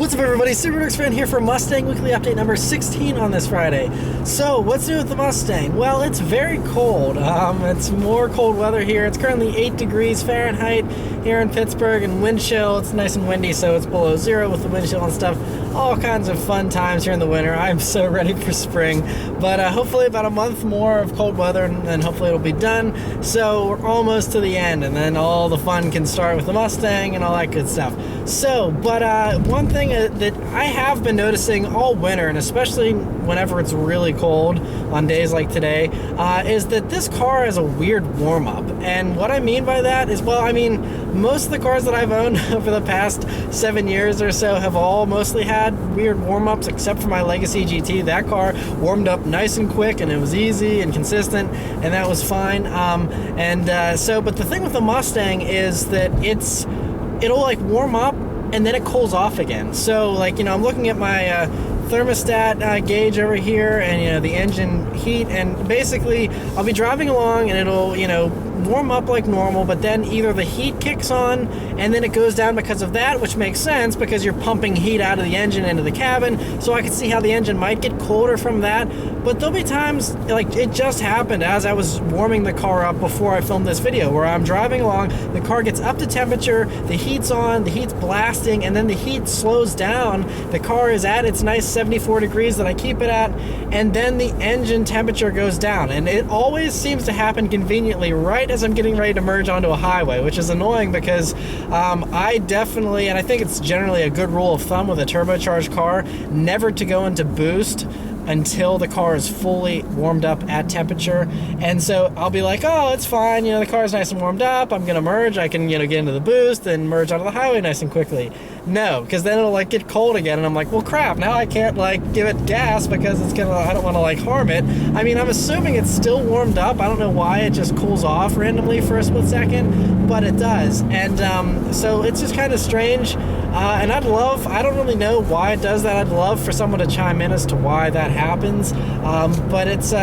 What's up everybody, Super Fan here for Mustang Weekly Update number 16 on this Friday. So, what's new with the Mustang? Well, it's very cold. It's more cold weather here. It's currently 8 degrees Fahrenheit here in Pittsburgh and wind chill. It's nice and windy, so it's below zero with the wind chill and stuff. All kinds of fun times here in the winter. I'm so ready for spring. But hopefully about a month more of cold weather and then hopefully it'll be done. So, we're almost to the end and then all the fun can start with the Mustang and all that good stuff. So, but one thing that I have been noticing all winter, and especially whenever it's really cold on days like today, is that this car has a weird warm-up. And what I mean by that is, well, I mean, most of the cars that I've owned over the past 7 years or so have all mostly had weird warm-ups, except for my Legacy GT. That car warmed up nice and quick, and it was easy and consistent, and that was fine. But the thing with the Mustang is that it'll like warm up and then it cools off again. So, like, you know, I'm looking at my thermostat gauge over here and, you know, the engine heat, and basically I'll be driving along and it'll, you know, warm up like normal, but then either the heat kicks on and then it goes down because of that, which makes sense because you're pumping heat out of the engine into the cabin, so I can see how the engine might get colder from that. But there'll be times, like it just happened as I was warming the car up before I filmed this video, where I'm driving along, the car gets up to temperature, the heat's on, the heat's blasting, and then the heat slows down, the car is at its nice 74 degrees that I keep it at, and then the engine temperature goes down. And it always seems to happen conveniently right as I'm getting ready to merge onto a highway, which is annoying because I definitely, and I think it's generally a good rule of thumb with a turbocharged car, never to go into boost until the car is fully warmed up at temperature. And so I'll be like, oh, it's fine, you know, the car's nice and warmed up, I'm gonna merge, I can, you know, get into the boost and merge onto the highway nice and quickly. No, because then it'll like get cold again and I'm like, well crap, now I can't like give it gas because it's gonna, I don't want to like harm it. I mean, I'm assuming it's still warmed up. I don't know why it just cools off randomly for a split second, but it does. And so it's just kind of strange. And I don't really know why it does that. I'd love for someone to chime in as to why that happens. But it's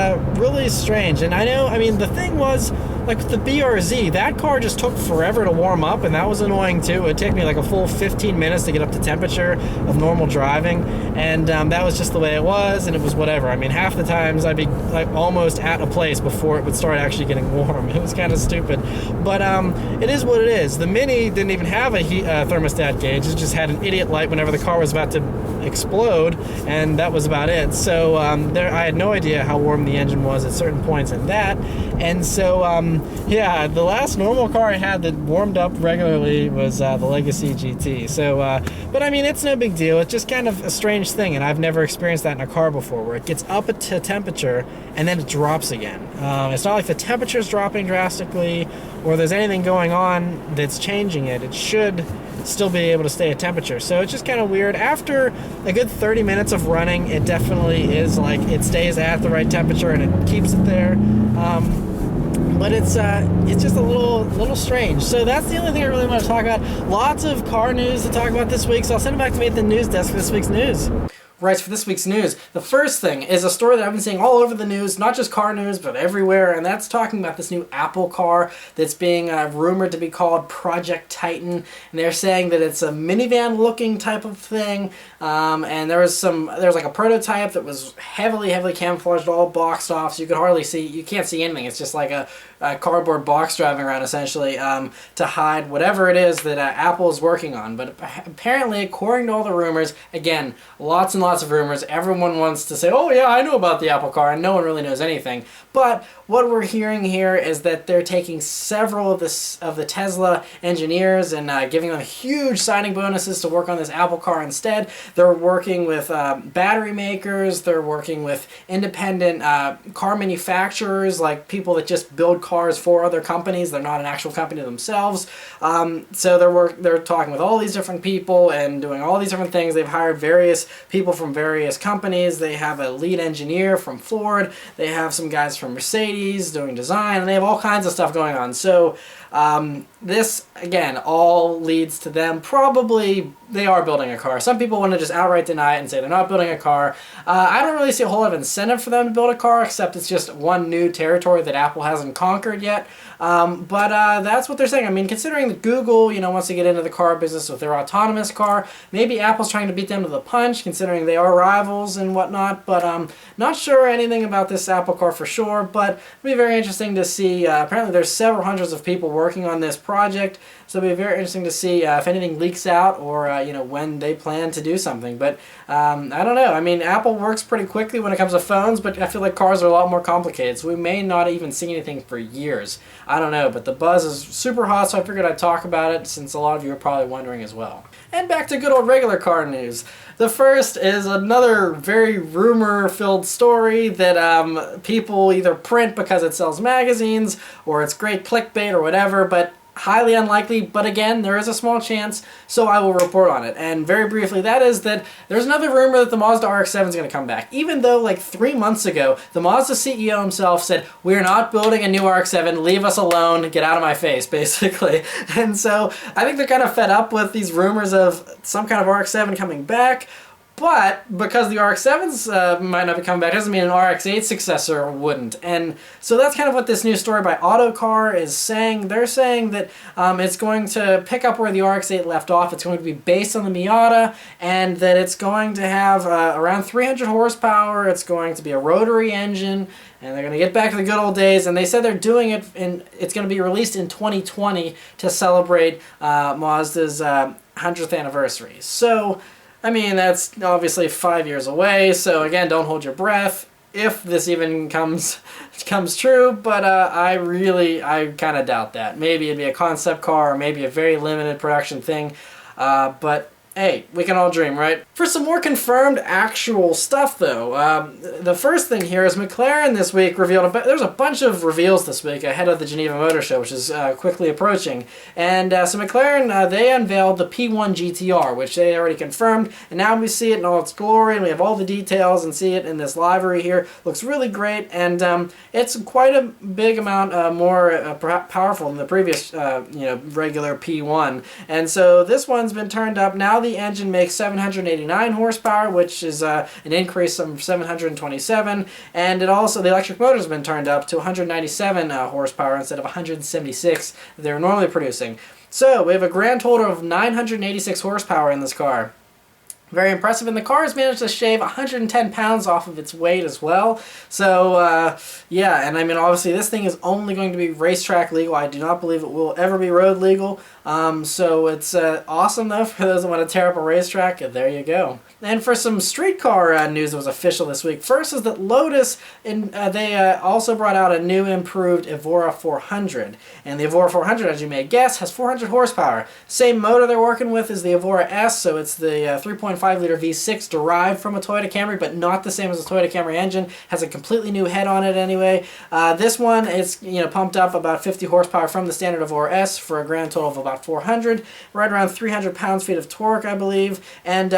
really strange. And I know, I mean, the thing was, like with the BRZ, that car just took forever to warm up, and that was annoying too. It took me like a full 15 minutes to get up to temperature of normal driving, and that was just the way it was, and it was whatever. I mean, half the times I'd be like almost at a place before it would start actually getting warm. It was kind of stupid, but it is what it is. The Mini didn't even have a thermostat gauge. It just had an idiot light whenever the car was about to explode, and that was about it. So I had no idea how warm the engine was at certain points in that, and so yeah, the last normal car I had that warmed up regularly was the Legacy GT. So, but I mean, it's no big deal. It's just kind of a strange thing, and I've never experienced that in a car before, where it gets up to temperature and then it drops again. It's not like the temperature's dropping drastically or there's anything going on that's changing it. It should still be able to stay at temperature. So it's just kind of weird. After a good 30 minutes of running, it definitely is like it stays at the right temperature and it keeps it there. But it's just a little strange. So that's the only thing I really want to talk about. Lots of car news to talk about this week, so I'll send it back to me at the news desk for this week's news. Right, for this week's news, the first thing is a story that I've been seeing all over the news, not just car news, but everywhere, and that's talking about this new Apple car that's being rumored to be called Project Titan, and they're saying that it's a minivan-looking type of thing, and there was like a prototype that was heavily camouflaged, all boxed off, so you could hardly see, you can't see anything. It's just like a cardboard box driving around, essentially, to hide whatever it is that Apple is working on. But apparently, according to all the rumors, again, lots and lots of rumors, everyone wants to say, oh yeah, I know about the Apple car, and no one really knows anything. But what we're hearing here is that they're taking several of the Tesla engineers and giving them huge signing bonuses to work on this Apple car instead. They're working with battery makers, they're working with independent car manufacturers, like people that just build cars for other companies. They're not an actual company themselves. So they're talking with all these different people and doing all these different things. They've hired various people from various companies. They have a lead engineer from Ford. They have some guys from Mercedes doing design, and they have all kinds of stuff going on. So This, again, all leads to them probably, they are building a car. Some people want to just outright deny it and say they're not building a car. I don't really see a whole lot of incentive for them to build a car, except it's just one new territory that Apple hasn't conquered yet. But that's what they're saying. I mean, considering that Google, wants to get into the car business with their autonomous car, maybe Apple's trying to beat them to the punch, considering they are rivals and whatnot. But not sure anything about this Apple car for sure, but it'll be very interesting to see. Apparently there's several hundreds of people working on this project, so it'll be very interesting to see if anything leaks out or when they plan to do something. But I don't know. I mean, Apple works pretty quickly when it comes to phones, but I feel like cars are a lot more complicated, so we may not even see anything for years. I don't know, but the buzz is super hot, so I figured I'd talk about it since a lot of you are probably wondering as well. And back to good old regular car news. The first is another very rumor-filled story that people either print because it sells magazines or it's great clickbait or whatever, but highly unlikely. But again, there is a small chance, so I will report on it. And very briefly, that is that there's another rumor that the Mazda RX7 is going to come back. Even though like 3 months ago, the Mazda CEO himself said, "We're not building a new RX7, leave us alone, get out of my face," basically. And so I think they're kind of fed up with these rumors of some kind of RX7 coming back. But because the RX-7s might not be coming back, doesn't mean an RX-8 successor wouldn't. And so that's kind of what this new story by Autocar is saying. They're saying that it's going to pick up where the RX-8 left off. It's going to be based on the Miata, and that it's going to have around 300 horsepower. It's going to be a rotary engine, and they're going to get back to the good old days. And they said they're doing it, it's going to be released in 2020 to celebrate Mazda's 100th anniversary. So I mean, that's obviously 5 years away, so again, don't hold your breath if this even comes true, but I kind of doubt that. Maybe it'd be a concept car, or maybe a very limited production thing, but hey, we can all dream, right? For some more confirmed actual stuff, though, the first thing here is McLaren this week revealed, there's a bunch of reveals this week ahead of the Geneva Motor Show, which is quickly approaching. And so McLaren, they unveiled the P1 GTR, which they already confirmed, and now we see it in all its glory, and we have all the details and see it in this livery here. Looks really great, and it's quite a big amount more powerful than the previous, regular P1. And so this one's been turned up. Now the engine makes 789 horsepower, which is an increase from 727, and it also, the electric motor has been turned up to 197 horsepower instead of 176 that they're normally producing. So we have a grand total of 986 horsepower in this car. Very impressive, and the car has managed to shave 110 pounds off of its weight as well. So, yeah, and I mean, obviously this thing is only going to be racetrack legal. I do not believe it will ever be road legal. So it's awesome, though, for those that want to tear up a racetrack. There you go. And for some street car news that was official this week, first is that Lotus, they also brought out a new improved Evora 400. And the Evora 400, as you may guess, has 400 horsepower. Same motor they're working with as the Evora S, so it's the 3.5-liter V6 derived from a Toyota Camry, but not the same as a Toyota Camry engine. Has a completely new head on it anyway. This one is pumped up about 50 horsepower from the standard Evora S for a grand total of about 400, right around 300 pounds-feet of torque, I believe. And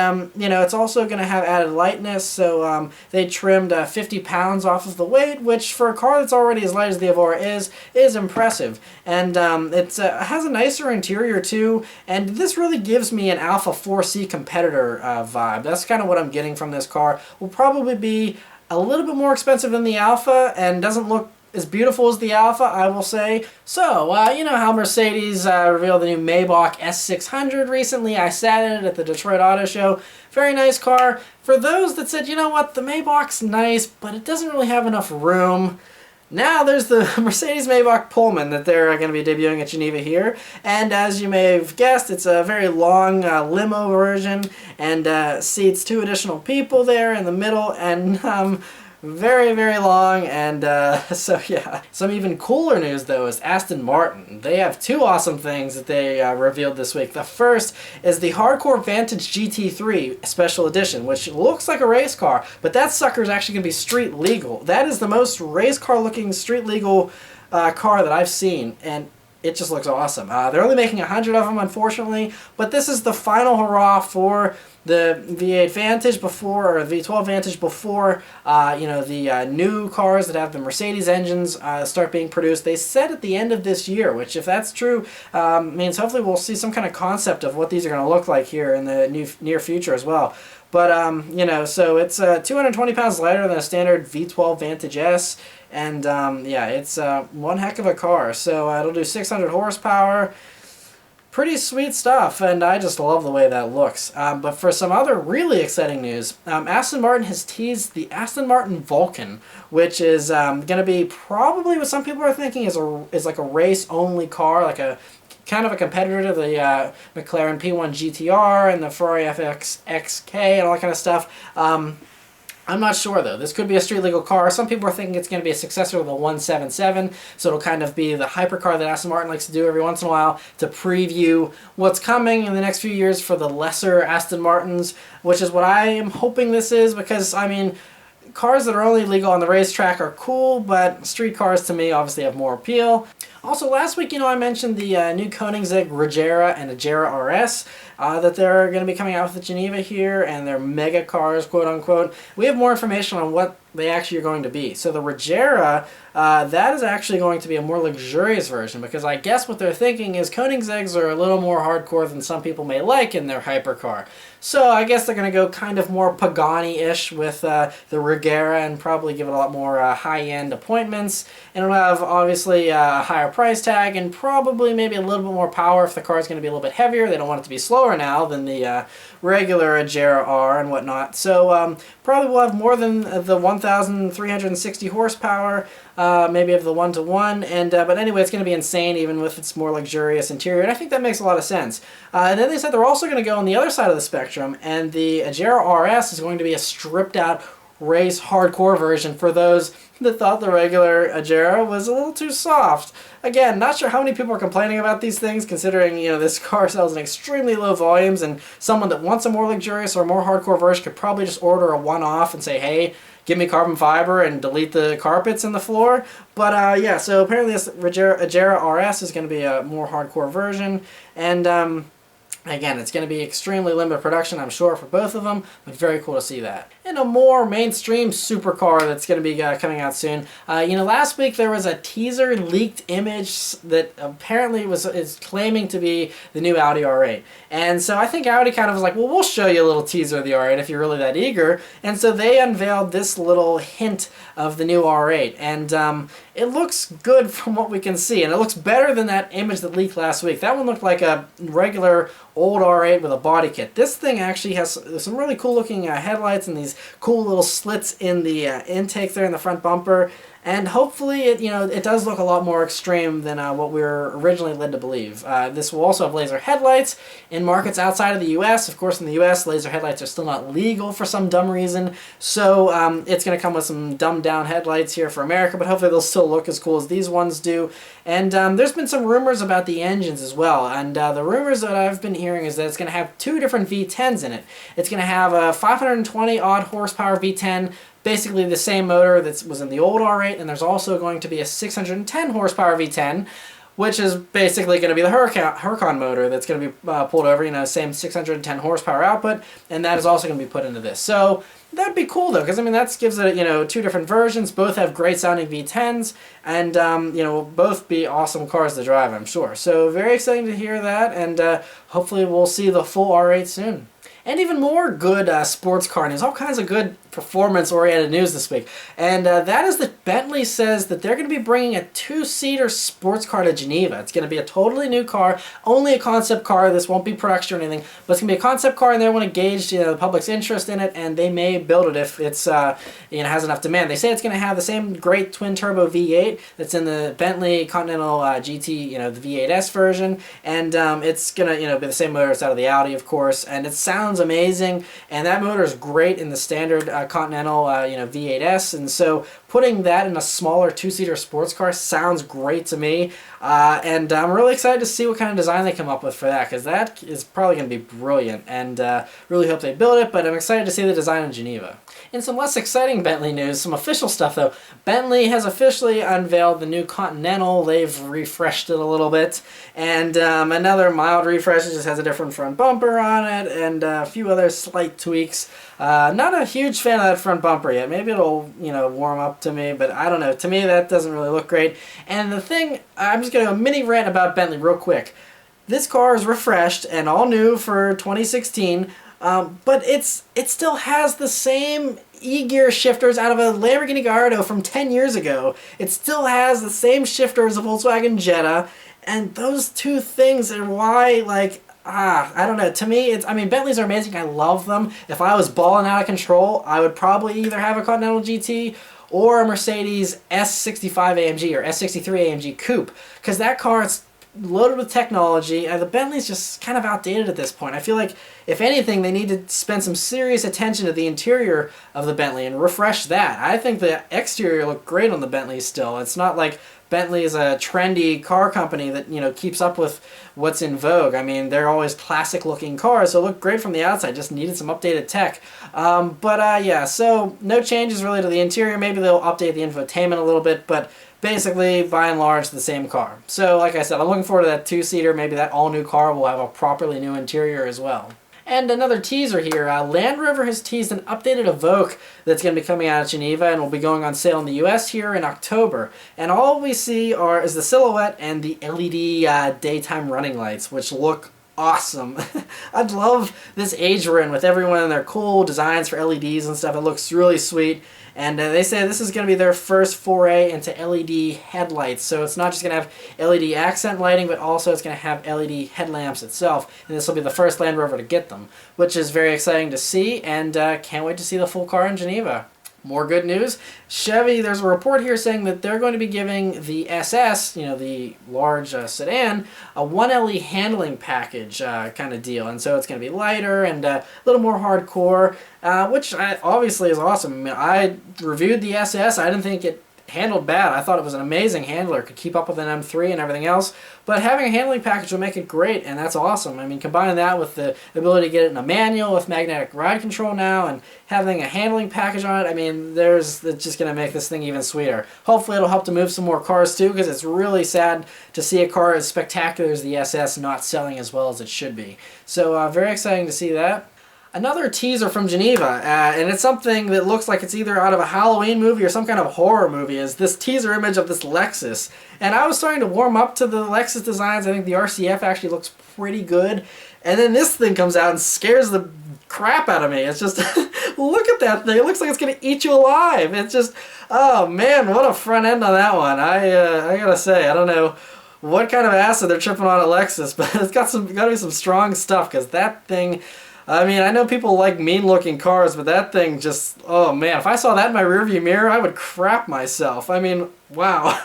it's also going to have added lightness, so they trimmed 50 pounds off of the weight, which for a car that's already as light as the Evora is impressive. And it has a nicer interior too, and this really gives me an Alpha 4C competitor vibe. That's kind of what I'm getting from this car. Will probably be a little bit more expensive than the Alpha and doesn't look as beautiful as the Alpha, I will say. So, you know how Mercedes revealed the new Maybach S600 recently? I sat in it at the Detroit Auto Show. Very nice car. For those that said, you know what, the Maybach's nice, but it doesn't really have enough room, now there's the Mercedes Maybach Pullman that they're going to be debuting at Geneva here. And as you may have guessed, it's a very long limo version and seats 2 additional people there in the middle, and very, very long. And so yeah. Some even cooler news though is Aston Martin. They have 2 awesome things that they revealed this week. The first is the hardcore Vantage GT3 special edition, which looks like a race car, but that sucker is actually going to be street legal. That is the most race car looking street legal car that I've seen, and it just looks awesome. They're only making 100 of them, unfortunately, but this is the final hurrah for the V8 Vantage before, or V12 Vantage before, the new cars that have the Mercedes engines start being produced. They said at the end of this year, which, if that's true, means hopefully we'll see some kind of concept of what these are going to look like here in the near future as well. But, so it's 220 pounds lighter than a standard V12 Vantage S. And, it's one heck of a car. So it'll do 600 horsepower. Pretty sweet stuff, and I just love the way that looks. But for some other really exciting news, Aston Martin has teased the Aston Martin Vulcan, which is going to be probably what some people are thinking is like a race-only car, like a kind of a competitor to the McLaren P1 GTR and the Ferrari FXXK and all that kind of stuff. I'm not sure, though. This could be a street-legal car. Some people are thinking it's going to be a successor to the 177, so it'll kind of be the hypercar that Aston Martin likes to do every once in a while to preview what's coming in the next few years for the lesser Aston Martins, which is what I am hoping this is, because, I mean, cars that are only legal on the racetrack are cool, but street cars, to me, obviously have more appeal. Also, last week, I mentioned the new Koenigsegg Regera and Agera RS that they're going to be coming out with at Geneva here, and they're mega cars, quote-unquote. We have more information on what they actually are going to be. So the Regera, that is actually going to be a more luxurious version, because I guess what they're thinking is Koenigsegg's are a little more hardcore than some people may like in their hypercar. So I guess they're going to go kind of more Pagani-ish with the Regera and probably give it a lot more high-end appointments. And it'll have, obviously, a higher price tag and probably maybe a little bit more power if the car is going to be a little bit heavier. They don't want it to be slower now than the regular Agera R and whatnot. So probably will have more than the 1,360 horsepower, maybe of the 1-to-1, and but anyway, it's going to be insane even with its more luxurious interior, and I think that makes a lot of sense. And then they said they're also going to go on the other side of the spectrum, and the Agera RS is going to be a stripped-out race hardcore version for those that thought the regular Agera was a little too soft. Again, not sure how many people are complaining about these things, considering, this car sells in extremely low volumes, and someone that wants a more luxurious or more hardcore version could probably just order a one-off and say, hey, give me carbon fiber and delete the carpets in the floor. But so apparently this Agera RS is going to be a more hardcore version, and again, it's going to be extremely limited production, I'm sure, for both of them, but very cool to see that. And a more mainstream supercar that's going to be coming out soon. Last week there was a teaser leaked image that apparently is claiming to be the new Audi R8. And so I think Audi kind of was like, well, we'll show you a little teaser of the R8 if you're really that eager. And so they unveiled this little hint of the new R8. And it looks good from what we can see. And it looks better than that image that leaked last week. That one looked like a regular old R8 with a body kit. This thing actually has some really cool looking headlights and these cool little slits in the intake there in the front bumper. And hopefully it does look a lot more extreme than what we were originally led to believe. This will also have laser headlights in markets outside of the US. Of course, in the US, laser headlights are still not legal for some dumb reason. So it's going to come with some dumbed down headlights here for America, but hopefully they'll still look as cool as these ones do. And there's been some rumors about the engines as well. And the rumors that I've been hearing is that it's going to have two different V10s in it. It's going to have a 520 odd horsepower V10, basically the same motor that was in the old R8, and there's also going to be a 610 horsepower V10, which is basically going to be the Huracan motor that's going to be pulled over, same 610 horsepower output, and that is also going to be put into this. So that'd be cool though, because that gives it, two different versions, both have great sounding V10s, and will both be awesome cars to drive, I'm sure. So very exciting to hear that, and hopefully we'll see the full R8 soon. And even more good sports car news, all kinds of good performance-oriented news this week. And that is that Bentley says that they're going to be bringing a two-seater sports car to Geneva. It's going to be a totally new car, only a concept car. This won't be production or anything, but it's going to be a concept car, and they want to gauge the public's interest in it, and they may build it if it's has enough demand. They say it's going to have the same great twin-turbo V8 that's in the Bentley Continental GT, the V8S version, and it's going to be the same motor that's out of the Audi, of course, and it sounds amazing, and that motor is great in the standard Continental V8S, and so putting that in a smaller two-seater sports car sounds great to me. And I'm really excited to see what kind of design they come up with for that, because that is probably going to be brilliant, and really hope they build it, but I'm excited to see the design in Geneva. In some less exciting Bentley news, some official stuff though, Bentley has officially unveiled the new Continental. They've refreshed it a little bit, and another mild refresh. It just has a different front bumper on it, and a few other slight tweaks. Not a huge fan of that front bumper yet. Maybe it'll, warm up to me, but I don't know. To me, that doesn't really look great. And the thing, I'm just going to go a mini rant about Bentley real quick. This car is refreshed and all new for 2016, but it still has the same E-gear shifters out of a Lamborghini Gallardo from 10 years ago. It still has the same shifter as a Volkswagen Jetta, and those two things are why, I don't know. To me, Bentleys are amazing. I love them. If I was balling out of control, I would probably either have a Continental GT or a Mercedes S65 AMG or S63 AMG Coupe, because that car is loaded with technology. The Bentley's just kind of outdated at this point. I feel like, if anything, they need to spend some serious attention to the interior of the Bentley and refresh that. I think the exterior looked great on the Bentley still. It's not like Bentley is a trendy car company that, keeps up with what's in vogue. I mean, they're always classic looking cars, so it looked great from the outside, just needed some updated tech. Yeah, so no changes really to the interior. Maybe they'll update the infotainment a little bit, but basically, by and large, the same car. So, like I said, I'm looking forward to that two-seater. Maybe that all-new car will have a properly new interior as well. And another teaser here, Land Rover has teased an updated Evoque that's going to be coming out of Geneva and will be going on sale in the US here in October. And all we see is the silhouette and the LED daytime running lights, which look awesome. I'd love this age we're in with everyone and their cool designs for LEDs and stuff. It looks really sweet. And they say this is going to be their first foray into LED headlights. So it's not just going to have LED accent lighting, but also it's going to have LED headlamps itself. And this will be the first Land Rover to get them, which is very exciting to see, and can't wait to see the full car in Geneva. More good news. Chevy, there's a report here saying that they're going to be giving the SS, the large sedan, a 1LE handling package kind of deal. And so it's going to be lighter and a little more hardcore, which obviously is awesome. I mean, I reviewed the SS. I didn't think it handled bad. I thought it was an amazing handler, could keep up with an M3 and everything else, but having a handling package will make it great, and that's awesome. I mean, combining that with the ability to get it in a manual with magnetic ride control now, and having a handling package on it, I mean, it's just going to make this thing even sweeter. Hopefully it'll help to move some more cars too, because it's really sad to see a car as spectacular as the SS not selling as well as it should be. So very exciting to see that. Another teaser from Geneva, and it's something that looks like it's either out of a Halloween movie or some kind of horror movie, is this teaser image of this Lexus. And I was starting to warm up to the Lexus designs. I think the RCF actually looks pretty good. And then this thing comes out and scares the crap out of me. It's just, look at that thing. It looks like it's going to eat you alive. It's just, oh man, what a front end on that one. I gotta say, I don't know what kind of acid they're tripping on at Lexus, but it's got to be some strong stuff, because that thing, I mean, I know people like mean-looking cars, but that thing just, oh man, if I saw that in my rearview mirror, I would crap myself. I mean, wow.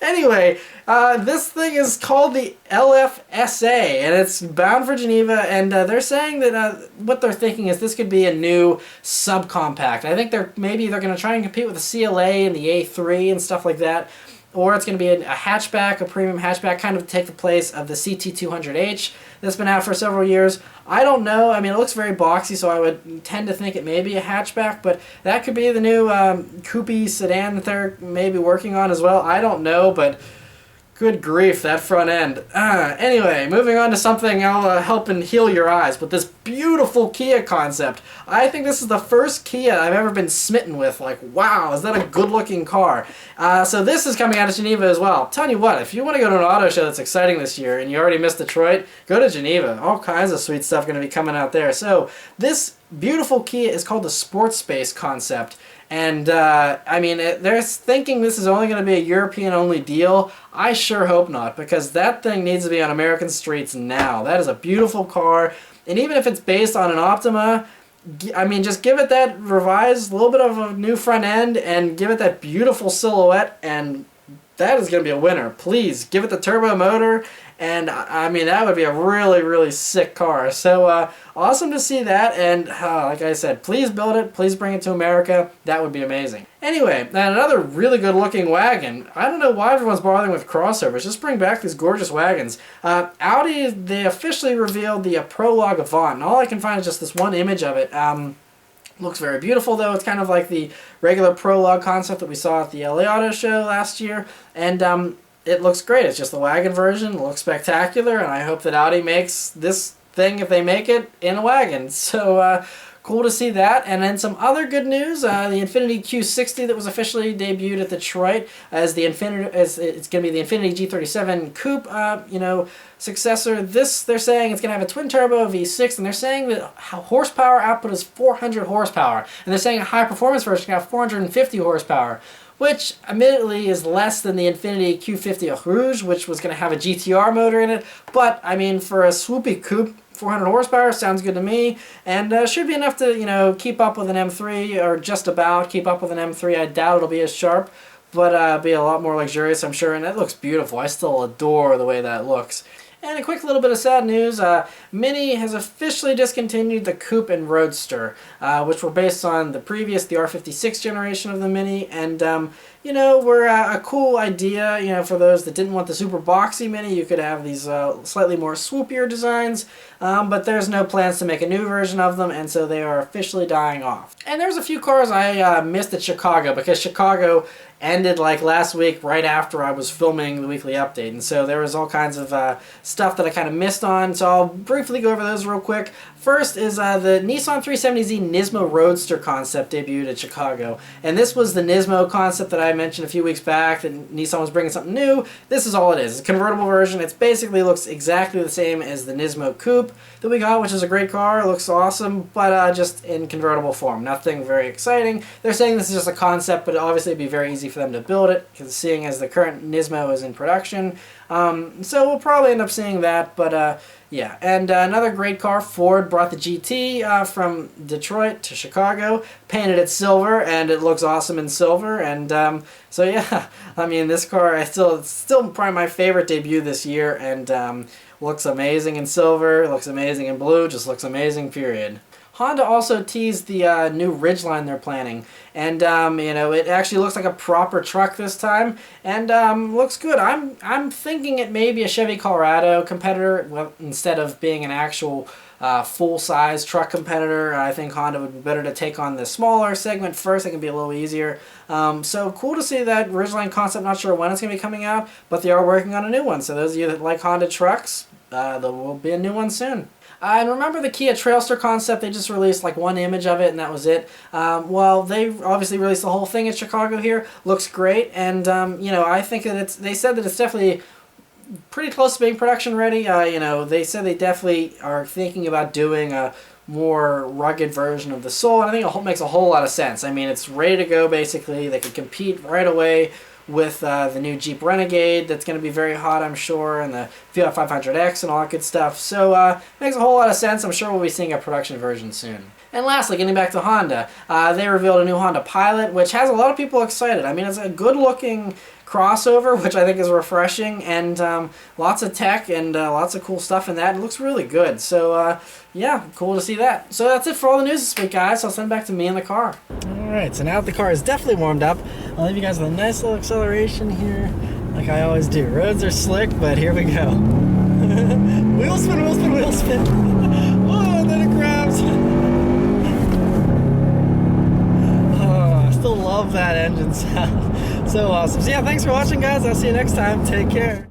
Anyway, this thing is called the LFSA, and it's bound for Geneva, and they're saying that what they're thinking is this could be a new subcompact. I think they're going to try and compete with the CLA and the A3 and stuff like that. Or it's going to be a hatchback, a premium hatchback, kind of take the place of the CT200H that's been out for several years. I don't know. I mean, it looks very boxy, so I would tend to think it may be a hatchback, but that could be the new coupe sedan that they're maybe working on as well. I don't know, but good grief, that front end. Anyway, moving on to something I'll help and heal your eyes, but this beautiful Kia concept. I think this is the first Kia I've ever been smitten with. Like, wow, is that a good-looking car? So this is coming out of Geneva as well. I'm telling you what, if you want to go to an auto show that's exciting this year and you already missed Detroit, go to Geneva. All kinds of sweet stuff going to be coming out there. So this beautiful Kia is called the Sports Space concept. And, I mean, they're thinking this is only going to be a European-only deal. I sure hope not, because that thing needs to be on American streets now. That is a beautiful car. And even if it's based on an Optima, I mean, just give it that revised, little bit of a new front end, and give it that beautiful silhouette, and that is going to be a winner. Please, give it the turbo motor, and I mean, that would be a really, really sick car. So, awesome to see that, and like I said, please build it, please bring it to America. That would be amazing. Anyway, and another really good looking wagon. I don't know why everyone's bothering with crossovers. Just bring back these gorgeous wagons. Audi, they officially revealed the Prologue Avant, and all I can find is just this one image of it. Looks very beautiful though. It's kind of like the regular Prologue concept that we saw at the LA Auto Show last year, and it looks great. It's just the wagon version. It looks spectacular, and I hope that Audi makes this thing, if they make it, in a wagon. So cool to see that. And then some other good news, the Infiniti Q60 that was officially debuted at Detroit as it's going to be the Infiniti G37 Coupe, successor. They're saying it's going to have a twin turbo V6, and they're saying that horsepower output is 400 horsepower, and they're saying a high performance version can have 450 horsepower, which admittedly is less than the Infiniti Q50 Rouge, which was going to have a GTR motor in it. But I mean, for a swoopy coupe, 400 horsepower sounds good to me, and should be enough to keep up with an M3, or just about keep up with an M3. I doubt it'll be as sharp, but be a lot more luxurious, I'm sure. And it looks beautiful. I still adore the way that looks. And a quick little bit of sad news, Mini has officially discontinued the Coupe and Roadster, which were based on the previous, the R56 generation of the Mini, and were a cool idea, for those that didn't want the super boxy Mini. You could have these slightly more swoopier designs, but there's no plans to make a new version of them, and so they are officially dying off. And there's a few cars I missed at Chicago, because Chicago ended like last week right after I was filming the weekly update, and so there was all kinds of stuff that I kind of missed on, so I'll briefly go over those real quick. First is the Nissan 370Z Nismo Roadster concept debuted at Chicago, and this was the Nismo concept that I mentioned a few weeks back, that Nissan was bringing something new. This is all it is. It's a convertible version. It basically looks exactly the same as the Nismo Coupe that we got, which is a great car. It looks awesome, but just in convertible form. Nothing very exciting. They're saying this is just a concept, but obviously it'd be very easy for them to build it, because seeing as the current Nismo is in production. So we'll probably end up seeing that, but yeah. And another great car, Ford brought the GT from Detroit to Chicago, painted it silver, and it looks awesome in silver. And so yeah, I mean, this car, it's still probably my favorite debut this year, and looks amazing in silver, looks amazing in blue, just looks amazing, period. Honda also teased the new Ridgeline they're planning, and it actually looks like a proper truck this time, and looks good. I'm thinking it may be a Chevy Colorado competitor, well, instead of being an actual full-size truck competitor. I think Honda would be better to take on the smaller segment first. It can be a little easier. So cool to see that Ridgeline concept. Not sure when it's going to be coming out, but they are working on a new one. So those of you that like Honda trucks, there will be a new one soon. And remember the Kia Trailster concept? They just released like one image of it, and that was it. Well, they obviously released the whole thing at Chicago here. Looks great, and I think that they said that it's definitely pretty close to being production ready. They said they definitely are thinking about doing a more rugged version of the Soul, and I think it makes a whole lot of sense. I mean, it's ready to go basically. They could compete right away with the new Jeep Renegade that's going to be very hot, I'm sure, and the Fiat 500X and all that good stuff. So makes a whole lot of sense. I'm sure we'll be seeing a production version soon. And lastly, getting back to Honda, they revealed a new Honda Pilot, which has a lot of people excited. I mean, it's a good-looking crossover, which I think is refreshing, and lots of tech and lots of cool stuff in that. It looks really good. So yeah, cool to see that. So that's it for all the news this week, guys. I'll send it back to me in the car. Alright, so now that the car is definitely warmed up, I'll leave you guys with a nice little acceleration here, like I always do. Roads are slick, but here we go. Wheel spin, wheel spin, wheel spin. Oh, and then it grabs. Oh, I still love that engine sound. So awesome. So yeah, thanks for watching, guys. I'll see you next time. Take care.